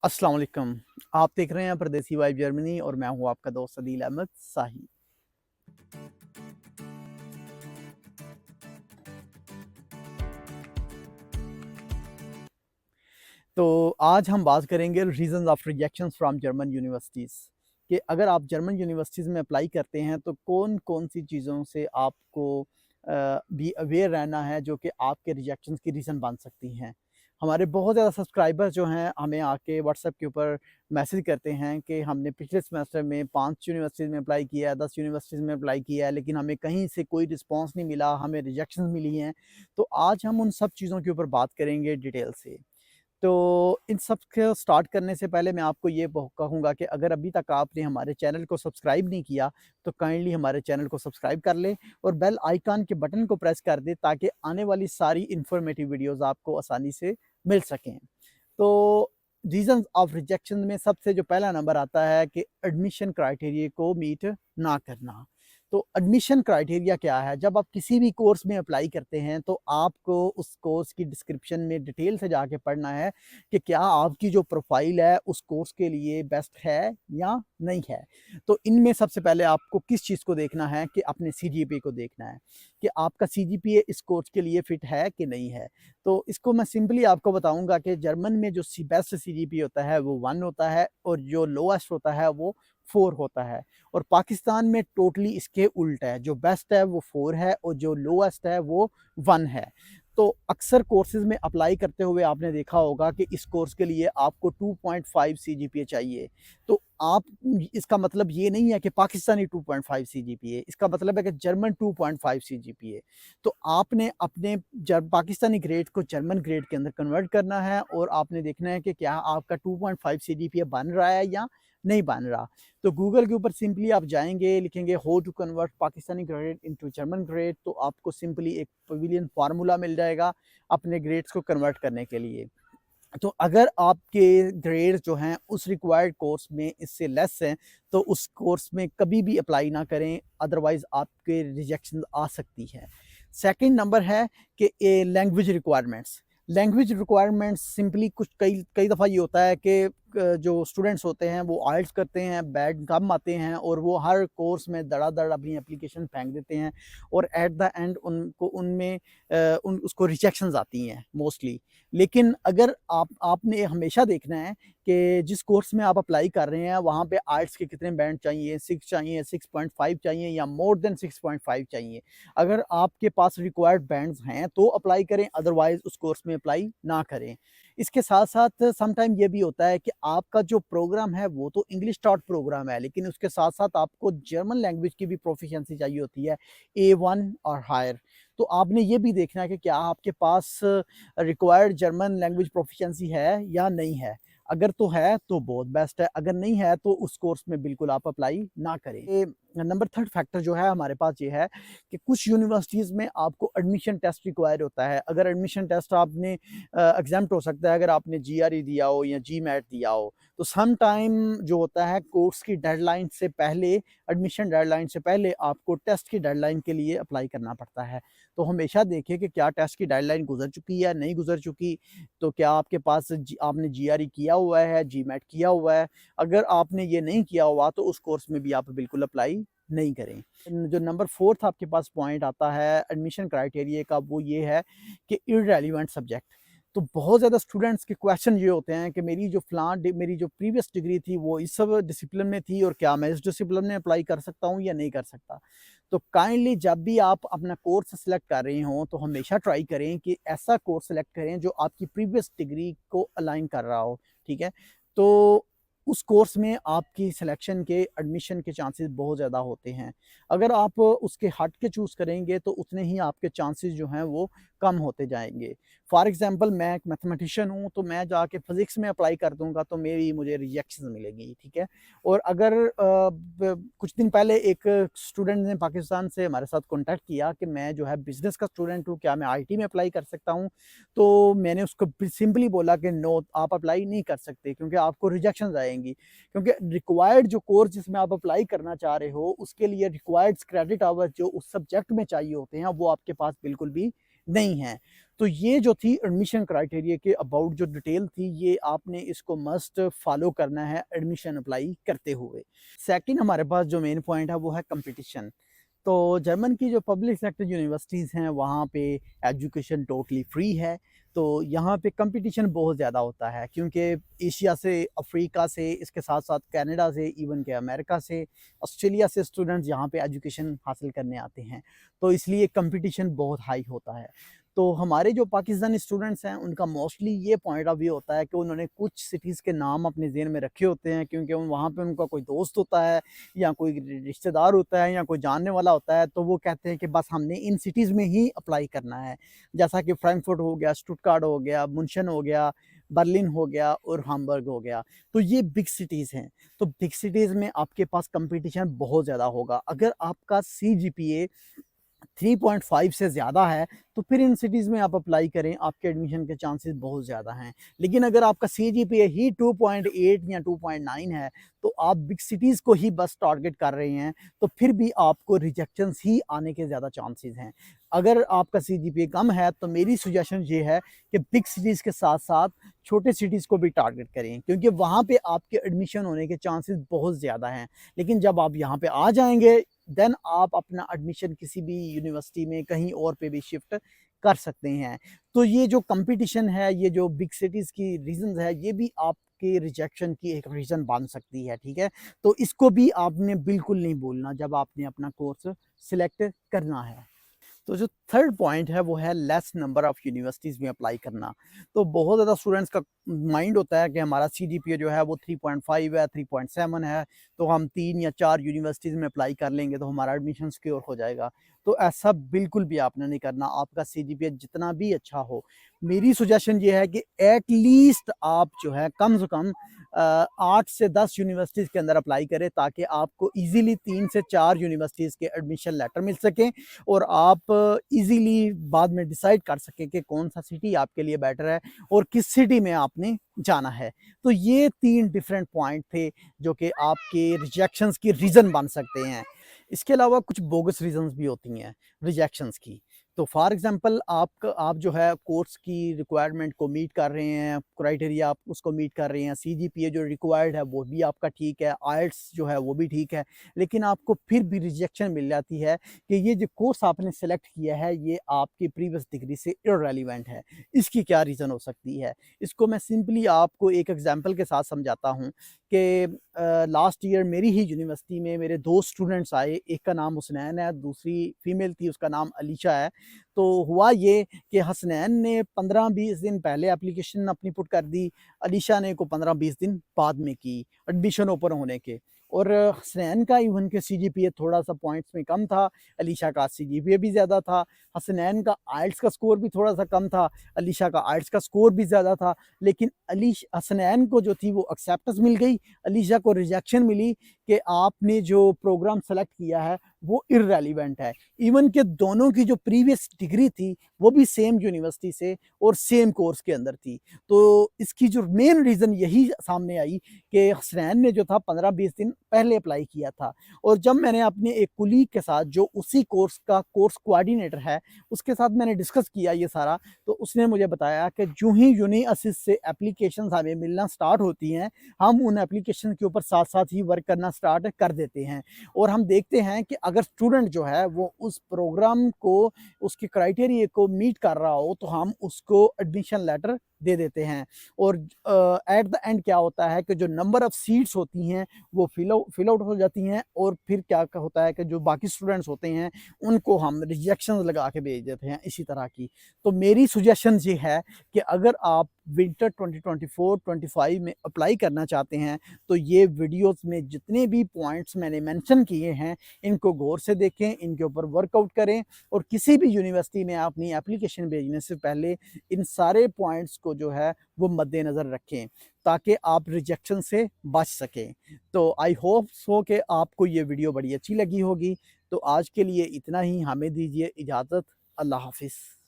अस्सलाम वालेकुम। आप देख रहे हैं परदेसी वाइब जर्मनी और मैं हूं आपका दोस्त अदील अहमद साही। तो आज हम बात करेंगे reasons of rejections from German universities कि अगर आप जर्मन यूनिवर्सिटीज़ में अप्लाई करते हैं तो कौन-कौन सी चीज़ों से आपको बी अवेयर रहना है जो कि आपके रिजेक्शंस की रीज़न बन सकती हैं। हमारे बहुत ज़्यादा सब्सक्राइबर जो हैं हमें आके व्हाट्सएप के ऊपर मैसेज करते हैं कि हमने पिछले सेमेस्टर में 5 यूनिवर्सिटीज़ में अप्लाई किया है, 10 यूनिवर्सिटीज़ में अप्लाई किया है, लेकिन हमें कहीं से कोई रिस्पॉन्स नहीं मिला, हमें रिजेक्शंस मिली हैं। तो आज हम उन सब चीज़ों के ऊपर बात करेंगे डिटेल से। तो इन सब को स्टार्ट करने से पहले मैं आपको ये कहूँगा कि अगर अभी तक आपने हमारे चैनल को सब्सक्राइब नहीं किया, तो काइंडली हमारे चैनल को सब्सक्राइब कर लें और बेल आइकन के बटन को प्रेस कर दें ताकि आने वाली सारी इन्फॉर्मेटिव वीडियोज़ आपको आसानी से मिल सकें। तो रीज़न्स ऑफ रिजेक्शन में सबसे जो पहला नंबर आता है कि एडमिशन क्राइटेरिया को मीट ना करना। तो एडमिशन क्राइटेरिया क्या है? जब आप किसी भी कोर्स में अप्लाई करते हैं तो आपको उस कोर्स की डिस्क्रिप्शन में डिटेल से जाके पढ़ना है कि क्या आपकी जो प्रोफाइल है उस कोर्स के लिए बेस्ट है या नहीं है। तो इनमें सबसे पहले आपको किस चीज़ को देखना है कि अपने सीजीपीए को देखना है कि आपका सीजीपीए इस कोर्स के लिए फिट है कि नहीं है। तो इसको मैं सिंपली आपको बताऊँगा कि जर्मन में जो बेस्ट सीजीपीए होता है वो 1 होता है और जो लोएस्ट होता है वो 4 होता है। और पाकिस्तान में टोटली इसके उल्टा है, जो बेस्ट है वो 4 है और जो लोएस्ट है वो 1 है। तो अक्सर कोर्सेज़ में अप्लाई करते हुए आपने देखा होगा कि इस कोर्स के लिए आपको 2.5 सीजीपीए चाहिए। तो आप इसका मतलब ये नहीं है कि पाकिस्तानी 2.5 सीजीपीए, इसका मतलब है कि जर्मन 2.5 सीजीपीए। तो आपने अपने पाकिस्तानी ग्रेड को जर्मन ग्रेड के अंदर कन्वर्ट करना है और आपने देखना है कि क्या आपका 2.5 सीजीपीए बन रहा है या नहीं बन रहा। तो गूगल के ऊपर सिंपली आप जाएँगे, लिखेंगे how to convert Pakistani grade into German grade, तो आपको सिंपली एक पवेलियन फार्मूला मिल जाएगा अपने ग्रेड्स को कन्वर्ट करने के लिए। तो अगर आपके ग्रेड्स जो हैं उस रिक्वायर्ड कोर्स में इससे लेस हैं, तो उस कोर्स में कभी भी अप्लाई ना करें, अदरवाइज़ आपके रिजेक्शन आ सकती है। सेकंड नंबर है कि language requirements. Language requirements simply कुछ कई कई दफ़ा ये होता है कि जो स्टूडेंट्स होते हैं वो आइल्स करते हैं, बैड कम आते हैं और वो हर कोर्स में धड़ाधड़ अपनी एप्लीकेशन फेंक देते हैं और एट द एंड उनको उनमें उसको रिजेक्शंस आती हैं मोस्टली। लेकिन अगर आपने हमेशा देखना है कि जिस कोर्स में आप अप्लाई कर रहे हैं वहाँ पे आइल्स के कितने बैंड चाहिए, 6 चाहिए, 6.5 चाहिए या मोर देन 6.5 चाहिए। अगर आपके पास रिक्वायर्ड बैंड्स हैं तो अप्लाई करें, अदरवाइज़ उस कोर्स में अप्लाई ना करें। इसके साथ-साथ सम टाइम ये भी होता है कि आपका जो प्रोग्राम है वो तो इंग्लिश टॉट प्रोग्राम है, लेकिन उसके साथ-साथ आपको जर्मन लैंग्वेज की भी प्रोफिशिएंसी चाहिए होती है, A1 और हायर। तो आपने ये भी देखना है कि क्या आपके पास रिक्वायर्ड जर्मन लैंग्वेज प्रोफिशिएंसी है या नहीं है। अगर तो है तो बहुत बेस्ट है, अगर नहीं है तो उस कोर्स में बिल्कुल आप अप्लाई ना करें। ये नंबर थर्ड फैक्टर जो है हमारे पास ये है कि कुछ यूनिवर्सिटीज़ में आपको एडमिशन टेस्ट रिक्वायर होता है। अगर एडमिशन टेस्ट आपने एग्ज़ैम्प्ट हो सकता है अगर आपने जीआरई दिया हो या जीमैट दिया हो, तो सम टाइम जो होता है कोर्स की डेडलाइन से पहले, एडमिशन डेडलाइन से पहले आपको टेस्ट की डेडलाइन के लिए अप्लाई करना पड़ता है। तो हमेशा देखें कि क्या टेस्ट की डेडलाइन गुज़र चुकी है, नहीं गुज़र चुकी, तो क्या आपके पास आपने जीआरई किया हुआ है, जीमैट किया हुआ है। अगर आपने ये नहीं किया हुआ तो उस कोर्स में भी आप बिल्कुल अप्लाई नहीं करें। जो नंबर 4th आपके पास पॉइंट आता है एडमिशन क्राइटेरिया का, वो ये है कि इर्रेलेवेंट सब्जेक्ट। तो बहुत ज़्यादा स्टूडेंट्स के क्वेश्चन ये होते हैं कि मेरी जो प्रीवियस डिग्री थी वो इस सब डिसिप्लिन में थी और क्या मैं इस डिसिप्लिन में अप्लाई कर सकता हूँ या नहीं कर सकता। तो काइंडली जब भी आप अपना कोर्स सेलेक्ट कर रहे हों तो हमेशा ट्राई करें कि ऐसा कोर्स सेलेक्ट करें जो आपकी प्रीवियस डिग्री को अलाइन कर रहा हो, ठीक है? तो उस कोर्स में आपकी सिलेक्शन के एडमिशन के चांसेस बहुत ज़्यादा होते हैं। अगर आप उसके हट के चूज़ करेंगे तो उतने ही आपके चांसेस जो हैं वो कम होते जाएँगे। फॉर एग्ज़ाम्पल मैं एक मैथमेटिशियन हूँ, तो मैं जाके फ़िज़िक्स में अप्लाई कर दूँगा तो मुझे रिजेक्शन मिलेगी, ठीक है? और अगर कुछ दिन पहले एक स्टूडेंट ने पाकिस्तान से हमारे साथ कॉन्टैक्ट किया कि मैं जो है बिज़नेस का स्टूडेंट हूँ, क्या मैं आईटी में अप्लाई कर सकता हूँ? तो मैंने उसको सिंपली बोला कि नो, आप अप्लाई नहीं कर सकते क्योंकि आपको रिजेक्शंस आएँगी। क्योंकि रिक्वायर्ड जो कोर्स जिसमें आप अप्लाई करना चाह रहे हो, उसके लिए रिक्वायर्ड क्रेडिट आवर्स जो उस सब्जेक्ट में चाहिए होते हैं, वो आपके पास बिल्कुल भी नहीं हैं। तो ये जो थी एडमिशन क्राइटेरिया के अबाउट जो डिटेल थी, ये आपने इसको मस्ट फॉलो करना है एडमिशन अप्लाई करते हुए। सेकंड हमारे पास जो मेन पॉइंट है वो है कंपटीशन। तो जर्मन की जो पब्लिक सेक्टर यूनिवर्सिटीज़ हैं वहाँ पे एजुकेशन टोटली फ्री है। तो यहाँ पे कंपटीशन बहुत ज़्यादा होता है, क्योंकि एशिया से, अफ्रीका से, इसके साथ साथ कनाडा से, इवन के अमेरिका से, ऑस्ट्रेलिया से स्टूडेंट्स यहाँ पे एजुकेशन हासिल करने आते हैं। तो इसलिए कंपटीशन बहुत हाई होता है। तो हमारे जो पाकिस्तानी स्टूडेंट्स हैं उनका मोस्टली ये पॉइंट ऑफ व्यू होता है कि उन्होंने कुछ सिटीज़ के नाम अपने ज़हन में रखे होते हैं, क्योंकि वहाँ पे उनका कोई दोस्त होता है या कोई रिश्तेदार होता है या कोई जानने वाला होता है, तो वो कहते हैं कि बस हमने इन सिटीज़ में ही अप्लाई करना है। जैसा कि फ्रैंकफर्ट हो गया, स्टुटगार्ट हो गया, मुन्शन हो गया, बर्लिन हो गया और हाम्बर्ग हो गया। तो ये बिग सिटीज़ हैं। तो बिग सिटीज़ में आपके पास कंपटीशन बहुत ज़्यादा होगा। अगर आपका सीजीपीए 3.5 से ज़्यादा है तो फिर इन सिटीज़ में आप अप्लाई करें, आपके एडमिशन के चांसेस बहुत ज़्यादा हैं। लेकिन अगर आपका सीजीपीए ही 2.8 या 2.9 है, तो आप बिग सिटीज़ को ही बस टारगेट कर रहे हैं, तो फिर भी आपको रिजेक्शंस ही आने के ज़्यादा चांसेस हैं। अगर आपका सीजीपीए कम है तो मेरी सजेशन ये है कि बिग सिटीज़ के साथ-साथ छोटे सिटीज़ को भी टारगेट करें, क्योंकि वहाँ पे आपके एडमिशन होने के चांसेस बहुत ज़्यादा हैं। लेकिन जब आप यहाँ पे आ जाएँगे, देन आप अपना एडमिशन किसी भी यूनिवर्सिटी में कहीं और पे भी शिफ्ट कर सकते हैं। तो ये जो कंपटीशन है, ये जो बिग सिटीज़ की रीज़न्स है, ये भी आपके रिजेक्शन की एक रीज़न बन सकती है, ठीक है? तो इसको भी आपने बिल्कुल नहीं भूलना जब आपने अपना कोर्स सिलेक्ट करना है। तो जो थर्ड पॉइंट है वो है लेस नंबर ऑफ़ यूनिवर्सिटीज़ में अप्लाई करना। तो बहुत ज़्यादा स्टूडेंट्स का माइंड होता है कि हमारा सीजीपीए जो है वो 3.5 है, 3.7 है, तो हम 3 या 4 यूनिवर्सिटीज़ में अप्लाई कर लेंगे तो हमारा एडमिशन सिक्योर हो जाएगा। तो ऐसा बिल्कुल भी आपने नहीं करना। आपका सीजीपीए जितना भी अच्छा हो, मेरी सजेशन ये है कि एट लीस्ट आप जो है कम से कम 8 से 10 यूनिवर्सिटीज़ के अंदर अप्लाई करें, ताकि आपको ईज़िली 3 से 4 यूनिवर्सिटीज़ के एडमिशन लेटर मिल सकें और आप इजीली बाद में डिसाइड कर सकें कि कौन सा सिटी आपके लिए बेटर है और किस सिटी में आपने जाना है। तो ये 3 डिफरेंट पॉइंट थे जो कि आपके रिजेक्शंस की रीज़न बन सकते हैं। इसके अलावा कुछ बोगस रीज़न्स भी होती हैं रिजेक्शंस की। तो फॉर एग्ज़ाम्पल आप जो है कोर्स की रिक्वायरमेंट को मीट कर रहे हैं, क्राइटेरिया आप उसको मीट कर रहे हैं, सीजीपीए जो रिक्वायर्ड है वो भी आपका ठीक है, आईएलटीएस जो है वो भी ठीक है, लेकिन आपको फिर भी रिजेक्शन मिल जाती है कि ये जो कोर्स आपने सेलेक्ट किया है ये आपकी प्रीवियस डिग्री से इर्रेलेवेंट है। इसकी क्या रीज़न हो सकती है? इसको मैं सिंपली आपको एक एग्ज़ाम्पल के साथ समझाता हूँ कि लास्ट ईयर मेरी ही यूनिवर्सिटी में मेरे 2 स्टूडेंट्स आए, एक का नाम हुसनैन है, दूसरी फीमेल थी, उसका नाम अलीशा है। तो हुआ ये कि हसनैन ने 15-20 दिन पहले एप्लीकेशन अपनी पुट कर दी, अलीशा ने को 15-20 दिन बाद में की, एडमिशन ओपन होने के। और हसनैन का इवन के सीजीपीए थोड़ा-सा पॉइंट्स में कम था, अलीशा का सीजीपीए भी ज़्यादा था, हसनैन का आईएलटीएस का स्कोर भी थोड़ा-सा कम था, अलीशा का आईएलटीएस का स्कोर भी ज़्यादा था, लेकिन हसनैन को जो थी वो एक्सेप्टेंस मिल गई, अलीशा को रिजेक्शन मिली कि आपने जो प्रोग्राम सेलेक्ट किया है वो इर्रेलेवेंट है। इवन के दोनों की जो प्रीवियस डिग्री थी वो भी सेम यूनिवर्सिटी से और सेम कोर्स के अंदर थी। तो इसकी जो मेन रीज़न यही सामने आई कि हसनैन ने जो था 15-20 दिन पहले अप्लाई किया था, और जब मैंने अपने एक कुलीग के साथ जो उसी कोर्स का कोर्स कोऑर्डिनेटर है, उसके साथ मैंने डिस्कस किया ये सारा, तो उसने मुझे बताया कि जो ही यूनिअसिस्ट से एप्लीकेशंस हमें मिलना स्टार्ट होती हैं, हम उन एप्लीकेशन के ऊपर साथ-साथ ही वर्क करना स्टार्ट कर देते हैं। और हम देखते हैं कि अगर स्टूडेंट जो है वो उस प्रोग्राम को, उसके क्राइटेरिया को मीट कर रहा हो, तो हम उसको एडमिशन लेटर दे देते हैं। और एट द एंड क्या होता है कि जो नंबर ऑफ सीट्स होती हैं वो फिल आउट हो जाती हैं, और फिर क्या होता है कि जो बाकी स्टूडेंट्स होते हैं उनको हम रिजेक्शन लगा के भेज देते हैं इसी तरह की। तो मेरी सजेशन ये है कि अगर आप विंटर 2024-25 में अप्लाई करना चाहते हैं, तो ये वीडियोस में जितने भी पॉइंट्स मैंने मेंशन किए हैं इनको गौर से देखें, इनके ऊपर वर्कआउट करें, और किसी भी यूनिवर्सिटी में अपनी एप्लीकेशन भेजने से पहले इन सारे पॉइंट्स को जो है वो मद्देनज़र रखें, ताकि आप रिजेक्शन से बच सकें। तो आई होप सो कि आपको ये वीडियो बड़ी अच्छी लगी होगी। तो आज के लिए इतना ही, हमें दीजिए इजाज़त। अल्लाह हाफ़िज़।